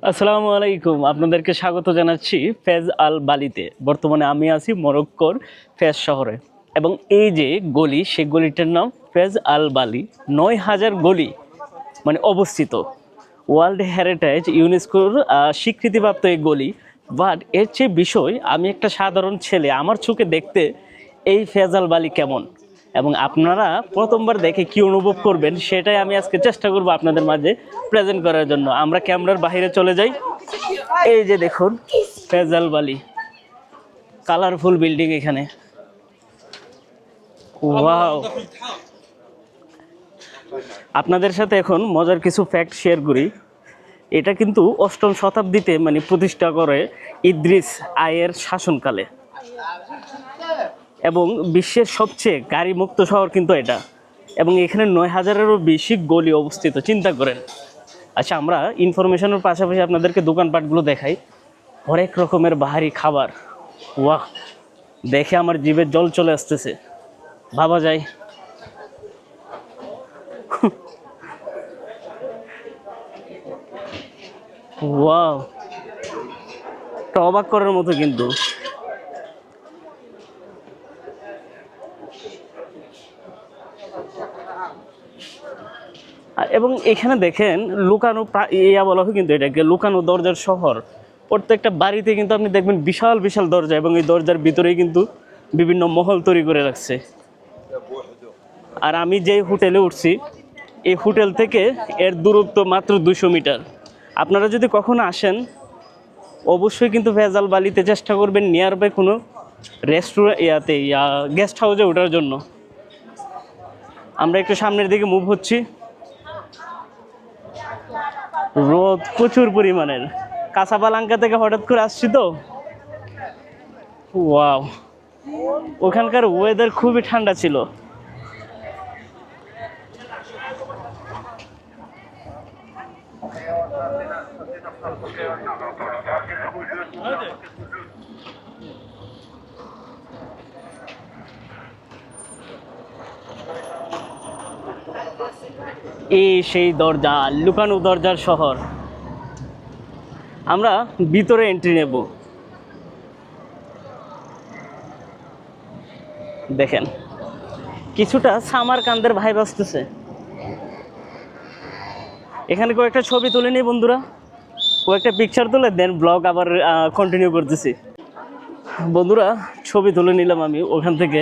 আসসালামু আলাইকুম, আপনাদেরকে স্বাগত জানাচ্ছি ফেজ আল বালিতে। বর্তমানে আমি আছি মরক্কোর ফেজ শহরে এবং এই যে গলি, সেই গলিটার নাম ফেজ আল বালি। ৯,০০০ গলি মানে অবস্থিত, ওয়ার্ল্ড হেরিটেজ ইউনেস্কোর স্বীকৃতিপ্রাপ্ত এই গলি। বাট এর চেয়ে বিষয়, আমি একটা সাধারণ ছেলে, আমার চোখে দেখতে এই ফেজ আল বালি কেমন এবং আপনারা প্রথমবার দেখে কি অনুভব করবেন সেটাই আমি আজকে চেষ্টা করব আপনাদের মাঝে প্রেজেন্ট করার জন্য। আমরা ক্যামেরার বাইরে চলে যাই। এই যে দেখুন ফেজ আল বালি, কালারফুল বিল্ডিং এখানে। ওয়াও, আপনাদের সাথে এখন মজার কিছু ফ্যাক্ট শেয়ার করি। এটা কিন্তু অষ্টম শতাব্দীতে মানে প্রতিষ্ঠা করে ইদ্রিস আয়ের শাসনকালে এবং বিশ্বের সবচেয়ে গাড়ি মুক্ত শহর কিন্তু এটা। এবং এখানে ৯,০০০-এরও বেশি গলি অবস্থিত, চিন্তা করেন। আচ্ছা, আমরা ইনফরমেশনের পাশাপাশি আপনাদেরকে দোকানপাটগুলো দেখাই। হরেক রকমের বাহারি খাবার। ওয়াহ, দেখে আমার জিভে জল চলে আসতেছে, ভাবা যায়। ওয়াও, এটা অবাক করার মতো কিন্তু। এবং এখানে দেখেন লুকানো ইয়া বলা হয় কিন্তু এটাকে লুকানো দরজার শহর। প্রত্যেকটা বাড়িতে কিন্তু আপনি দেখবেন বিশাল বিশাল দরজা এবং এই দরজার ভিতরেই কিন্তু বিভিন্ন মহল তৈরি করে রাখছে। আর আমি যেই হোটেলে উঠছি, এই হোটেল থেকে এর দূরত্ব মাত্র 200 মিটার। আপনারা যদি কখনো আসেন অবশ্যই কিন্তু ফেজ আল বালিতে চেষ্টা করবেন নিয়ার বাই কোনো রেস্টুরেন্ট গেস্ট হাউসে ওঠার জন্য। আমরা একটু সামনের দিকে মুভ হচ্ছি। রোদ প্রচুর পরিমাণের, কাসাবালাঙ্কা থেকে হঠাৎ করে আসছি তো। ওয়াও, ওখানকার ওয়েদার খুবই ঠান্ডা ছিল। এই সেই দরজা, লুকানো দরজার শহর। আমরা ভিতরে এন্ট্রি নেব। দেখেন কিছুটা সামারকান্দের ভাইব আসতেছে। এখানে কয়েকটা ছবি তুলে নিই বন্ধুরা, কয়েকটা পিকচার তুলে দেন ব্লগ আবার কন্টিনিউ করতেছি। বন্ধুরা, ছবি তুলে নিলাম আমি ওখান থেকে।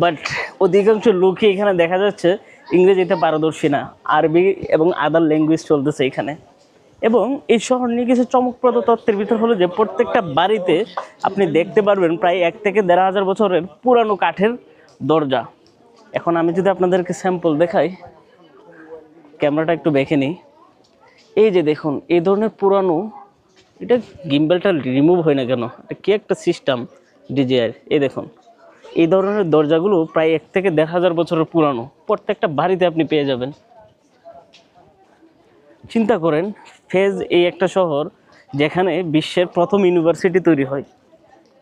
বাট অধিকাংশ লোকই এখানে দেখা যাচ্ছে ইংরেজিতে পারদর্শী না, আরবি এবং আদার ল্যাঙ্গুয়েজ চলতেছে এখানে। এবং এই শহর নিয়ে কিছু চমকপ্রদ তথ্যের ভিতর হলো যে প্রত্যেকটা বাড়িতে আপনি দেখতে পারবেন প্রায় 1 থেকে 1,500 বছরের পুরানো কাঠের দরজা। এখন আমি যদি আপনাদেরকে স্যাম্পল দেখাই, ক্যামেরাটা একটু দেখে নিই। এই যে দেখুন এই ধরনের পুরানো, এটা গিম্বেলটা রিমুভ হয় না কেন, এটা কি একটা সিস্টেম ডিজিআর। এই দেখুন এই ধরনের দরজাগুলো প্রায় 1 থেকে 1,500 বছরের পুরানো, প্রত্যেকটা বাড়িতে আপনি পেয়ে যাবেন। চিন্তা করেন, ফেজ এই একটা শহর যেখানে বিশ্বের প্রথম ইউনিভার্সিটি তৈরি হয়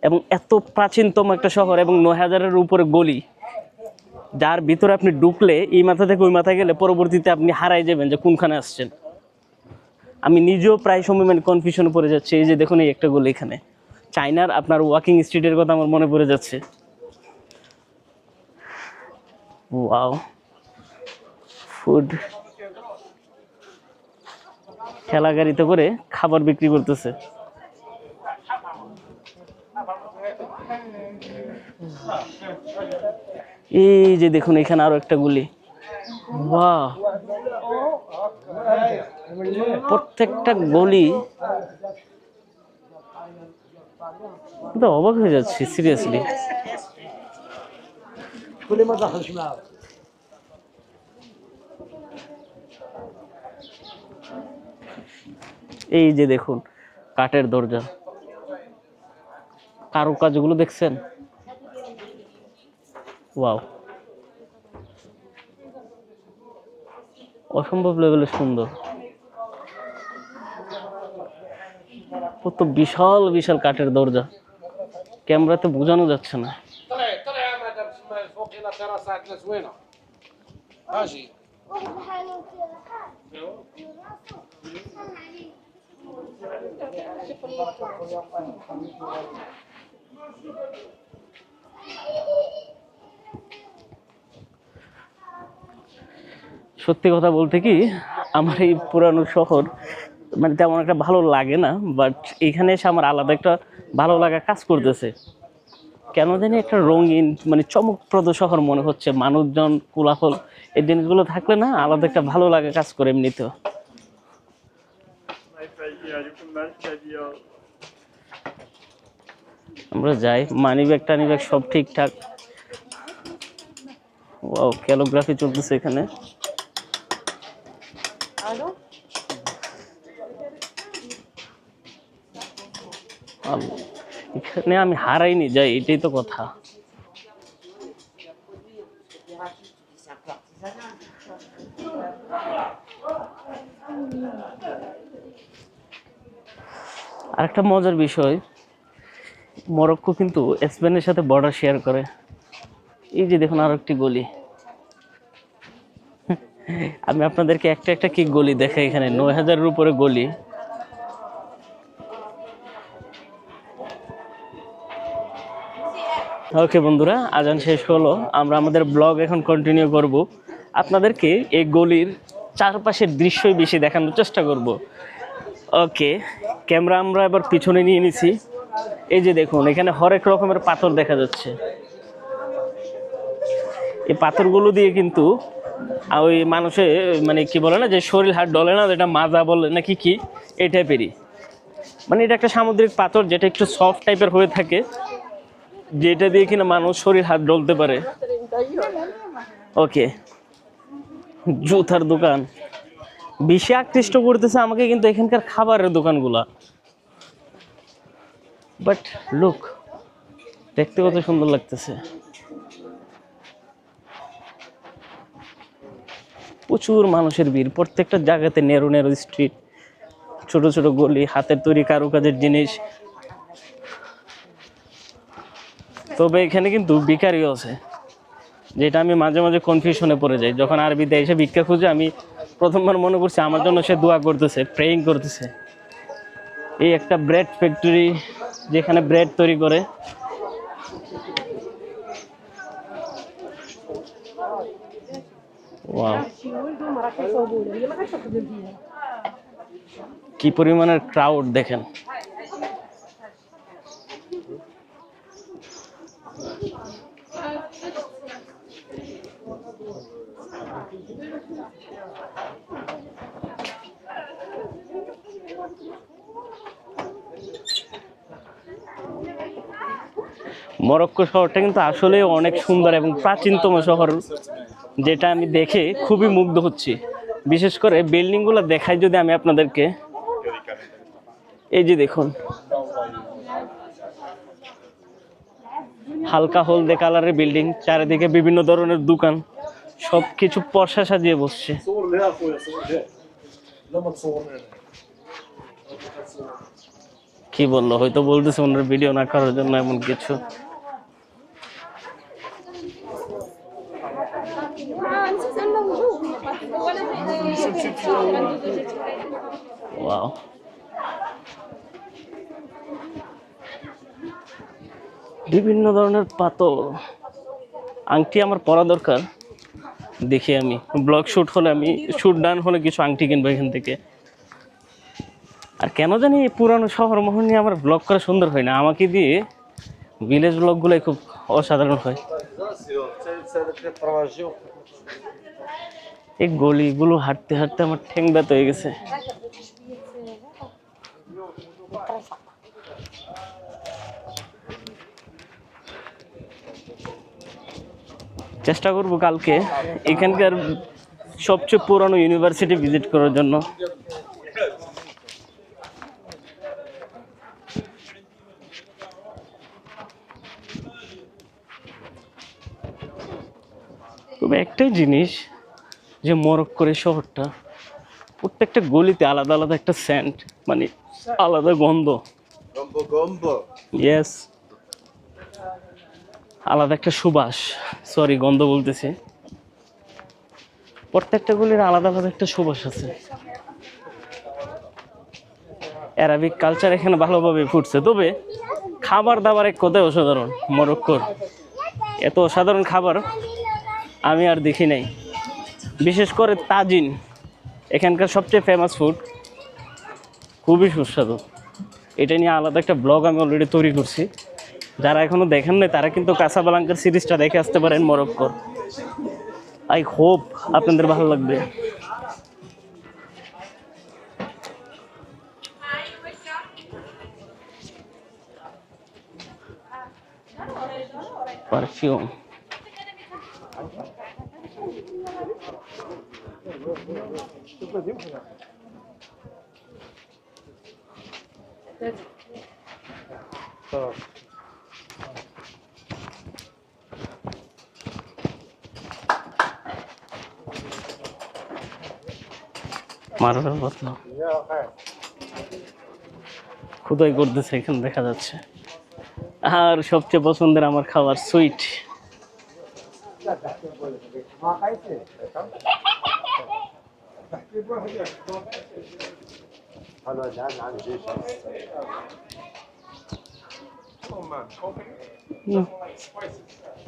এবং এত প্রাচীনতম একটা শহর এবং ৯,০০০-এর উপরে গলি, যার ভিতরে আপনি ঢুকলে এই মাথা থেকে ওই মাথায় গেলে পরবর্তীতে আপনি হারাই যাবেন যে কোনখানে আসছেন। আমি নিজেও প্রায় সময় মানে কনফিউশনে পড়ে যাচ্ছে। এই যে দেখুন এই একটা গলি, এখানে চায়নার আপনার ওয়াকিং স্ট্রিটের কথা আমার মনে পড়ে যাচ্ছে। ওয়াও, ফুড, ঠেলা গাড়িতে করে খাবার বিক্রি করতেছে। এই যে দেখুন এখানে আরো একটা গুলি। বাহ, প্রত্যেকটা গলি তো অবাক হয়ে যাচ্ছি সিরিয়াসলি। এই যে দেখুন কাঠের দরজা, কারুকাজগুলো দেখছেন? ওয়াও, অসম্ভব লেভেলের সুন্দর। কত বিশাল বিশাল কাঠের দরজা, ক্যামেরাতে বোঝানো যাচ্ছে না। সত্যি কথা বলতে কি, আমার এই পুরানো শহর মানে তেমন একটা ভালো লাগে না, বাট এখানে এসে আমার আলাদা একটা ভালো লাগা কাজ করতেছে। কেন জানি একটা রঙিন মানে চমকপ্রদ শহর মনে হচ্ছে, মানুষজন কোলাহল এই জিনিসগুলো থাকলে না আলাদা একটা ভালো লাগা কাজ করে এমনিতেও। আমরা যাই, মানি ব্যাগ টানি ব্যাগ সব ঠিকঠাক। ওয়াও, ক্যালিগ্রাফি চলতেছে এখানে। এখানে আমি হারাইনি যাই, এটাই তো কথা। আরেকটা মজার বিষয়, মরক্কো কিন্তু স্পেনের সাথে বর্ডার শেয়ার করে। এই যে দেখুন আরো একটি গলি। আমি আপনাদেরকে একটা একটা কি গলি দেখাই, এখানে ৯,০০০-এর উপরে গলি। ওকে বন্ধুরা, আজান শেষ হলো, আমরা আমাদের ব্লগ এখন কন্টিনিউ করব। আপনাদেরকে এই গলির চারপাশের দৃশ্যই বেশি দেখানোর চেষ্টা করব। ওকে, ক্যামেরা আমরা এবার পিছনে নিয়ে নিছি। এই যে দেখুন এখানে হরেক রকমের পাথর দেখা যাচ্ছে। এই পাথরগুলো দিয়ে কিন্তু ওই মানুষে মানে কি বলে না যে শরীর হাত ডলে না, যেটা মাজা বলে নাকি কি এই টাইপেরই, মানে এটা একটা সামুদ্রিক পাথর যেটা একটু সফট টাইপের হয়ে থাকে, যেটা দিয়ে কিনা মানুষ শরীর হাত ডলতে পারে। ওকে, জুতার দোকান বেশি আকৃষ্ট করতেছে আমাকে কিন্তু এখানকার খাবারের দোকানগুলা। বাট লুক, দেখতে কত সুন্দর লাগতেছে। প্রচুর মানুষের ভিড়, প্রত্যেকটা জায়গাতে নেরো নেরো স্ট্রিট, ছোট ছোট গলি, হাতের তৈরি কারুকাজের জিনিস। তবে এখানে কিন্তু ভিখারিও আছে, যেটা আমি মাঝে মাঝে কনফিউশনে পড়ে যাই। যখন আরবিতে এসে ভিক্ষা খুঁজে আমি প্রথমবার মনে করছি আমার জন্য সে দোয়া করতেছে, প্রেয়িং করতেছে। এই একটা ব্রেড ফ্যাক্টরি, যেখানে ব্রেড তৈরি করে। ওয়াও, কি পরিমাণের ক্রাউড দেখেন। মরক্কো শহরটা কিন্তু আসলে অনেক সুন্দর এবং প্রাচীনতম শহর, যেটা আমি দেখে খুবই মুগ্ধ হচ্ছি। বিশেষ করে বিল্ডিংগুলো দেখাই যদি আমি আপনাদেরকে, এই যে দেখুন হালকা হলদে কালারের বিল্ডিং, চারিদিকে বিভিন্ন ধরনের দোকান, সবকিছু পর্সা সাজিয়ে বসছে। কি বললো, হয়তো বলতেছে ওনার ভিডিও না করার জন্য এমন কিছু। ওয়াও, বিভিন্ন ধরনের পাথর, আংটি আমার পরা দরকার। দেখি আমি ব্লগ শুট হলে, আমি শুট ডান হলে কিছু আংটি কিনবো এখান থেকে। আর কেন জানি এই পুরানো শহর মহল নিয়ে আমার ব্লগ করা সুন্দর হয় না, আমাকে দিয়ে ভিলেজ ব্লগগুলোই খুব অসাধারণ হয়। এই গলিগুলো হাঁটতে হাঁটতে আমার ঠ্যাং ব্যথা হয়ে গেছে। চেষ্টা করব কালকে এখানকার সবচেয়ে পুরানো ইউনিভার্সিটি ভিজিট করার জন্য। তবে একটাই জিনিস, যে মরক্কোর শহরটা প্রত্যেকটা গলিতে আলাদা আলাদা একটা সেন্ট, মানে আলাদা গন্ধ। ইয়েস, আলাদা একটা সুবাস, সরি গন্ধ বলতেছি। প্রত্যেকটা গলির আলাদা আলাদা একটা সুবাস আছে। অ্যারাবিক কালচার এখানে ভালোভাবে ফুটছে। তবে খাবার দাবার এক কথায় অসাধারণ। মরক্কোর এত অসাধারণ খাবার আমি আর দেখি নাই। বিশেষ করে তাজিন এখানকার সবচেয়ে ফেমাস ফুড, খুবই সুস্বাদু। এটা নিয়ে আলাদা একটা ব্লগ আমি অলরেডি তৈরি করছি। যারা এখনও দেখেন নাই তারা কিন্তু কাসাব্লাঙ্কার সিরিজটা দেখে আসতে পারেন মরক্কোর। আই হোপ আপনাদের ভালো লাগবে। পারফিউম, মার্বেল পাতলা খুদাই করতেছে এখানে দেখা যাচ্ছে। আর সবচেয়ে পছন্দের আমার খাবার সুইট।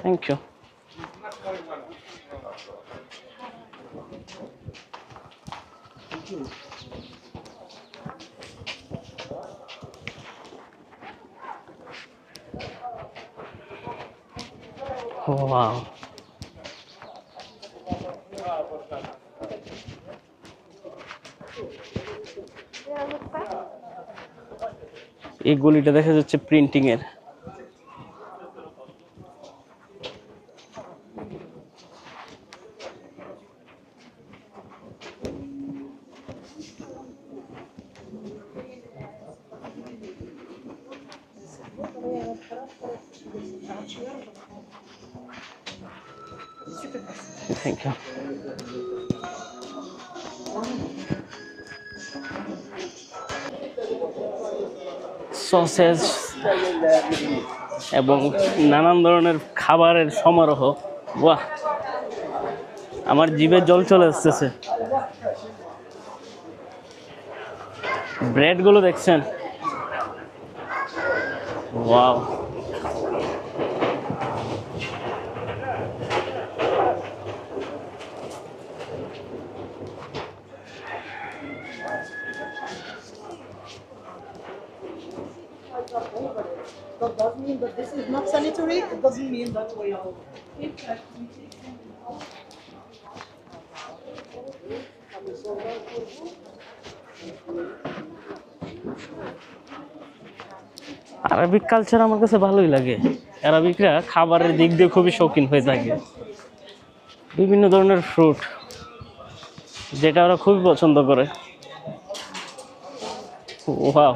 Thank you. ওয়াও, এই গলিটা দেখা যাচ্ছে প্রিন্টিং এর। Thank you. সসেজ এবং নানান ধরনের খাবারের সমারোহ। বাহ, আমার জিভে জল চলে আসতেছে। ব্রেডগুলো দেখছেন? Wow, That does mean that this is not sanitary. It doesn't mean that we are. Arabic culture আমার কাছে ভালোই লাগে। আরবিকরা খাবারের দিক দিয়ে খুবই শৌখিন হয়ে থাকে। বিভিন্ন ধরনের ফ্রুট যেটা ওরা খুবই পছন্দ করে। ওয়াও,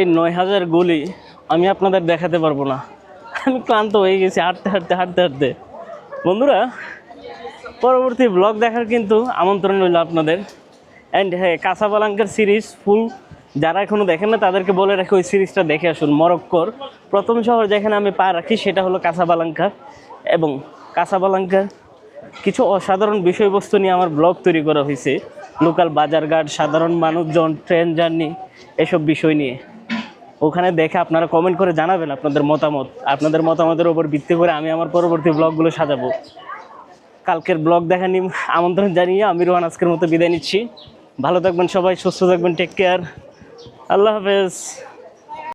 এই ৯,০০০ গলি আমি আপনাদের দেখাতে পারবো না। আমি ক্লান্ত হয়ে গেছি হাঁটতে হাঁটতে হাঁটতে হাঁটতে। বন্ধুরা, পরবর্তী ব্লগ দেখার কিন্তু আমন্ত্রণ রইল আপনাদের। অ্যান্ড হ্যাঁ, কাসাব্লাঙ্কার সিরিজ ফুল যারা এখনও দেখেন না তাদেরকে বলে রাখি ওই সিরিজটা দেখে আসুন। মরক্কোর প্রথম শহর যেখানে আমি পা রাখি সেটা হলো কাসাব্লাঙ্কা, এবং কাসাব্লাঙ্কার কিছু অসাধারণ বিষয়বস্তু নিয়ে আমার ব্লগ তৈরি করা হয়েছে। লোকাল বাজারঘাট, সাধারণ মানুষজন, ট্রেন জার্নি, এসব বিষয় নিয়ে। ওখানে দেখে আপনারা কমেন্ট করে জানাবেন আপনাদের মতামত। আপনাদের মতামতের উপর ভিত্তি করে আমি আমার পরবর্তী ব্লগগুলো সাজাবো। কালকের ব্লগ দেখা নিয়ে আমন্ত্রণ জানিয়ে আমি রোহান আজকের মতো বিদায় নিচ্ছি। ভালো থাকবেন সবাই, সুস্থ থাকবেন, টেক কেয়ার, আল্লাহ হাফেজ।